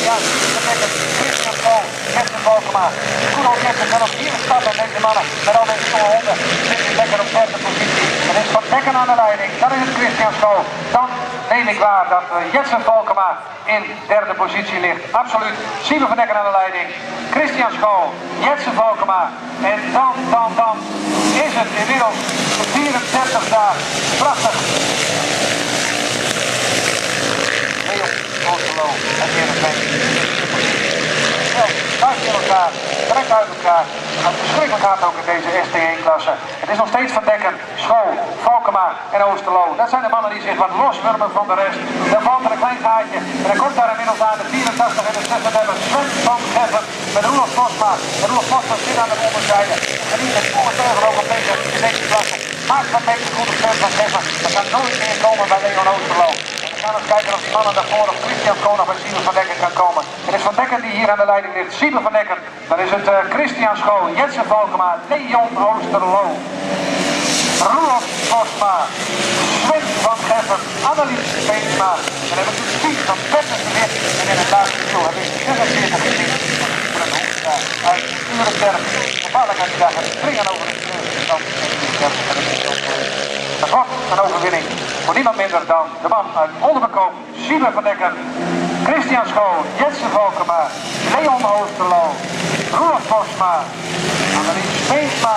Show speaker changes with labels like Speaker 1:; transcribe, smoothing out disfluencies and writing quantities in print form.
Speaker 1: Adriaan Verdekker, Christian School, Jesse Valkema. Koen Oljessen kan ook hier starten met deze mannen. Met al deze jonge honden zit hij lekker op derde positie. Er is Van Dekken aan de leiding, dan is het Christian School. Dan neem ik waar dat Jesse Valkema in derde positie ligt. Absoluut. Siebe Van Dekken aan de leiding, Christian School, Jesse Valkema. En dan is het inmiddels 34 daar. Prachtig. Leon Oosterlo en Heerenveen. Daar in elkaar, direct uit elkaar. Het gaat verschrikkelijk hard ook in deze ST1-klasse. Het is nog steeds Van Dekken, School, Valkema en Oosterlo. Dat zijn de mannen die zich wat loswurmen van de rest. Daar valt er een klein gaatje. En dan komt daar inmiddels aan de 84 en de 36 Sven van Geffen met Roelof Posma. En Roelof Posma zit aan de onderzijde. En die is volle teugel ook op deze klasse. Maakt wat beetje goed op Sven van Geffen. Dat gaat nooit meer komen bij Leon Oosterlo. We gaan eens kijken of die mannen daarvoor of Christian Schoon of Siebe Van Dekken kan komen. Het is Van Dekken die hier aan de leiding ligt. Siebe Van Dekken. Dan is het Christian Schoon, Jesse Valkema, Leon Oosterlo, Roelof Posma, Sven van Geffen, Annelies Beensma. Dan hebben we het team van Petter de Wit. En in het laatste deel hebben we 46 gezien. Uit Urenberg. Gevaarlijk aan die dag. Het springen over de dat wordt een overwinning voor niemand minder dan de man uit Oldenbekoop, Siebe Van Dekken, Christian Schoon, Jesse Valkema, Leon Oosterlo, Roelof Posma, Annelies Beensma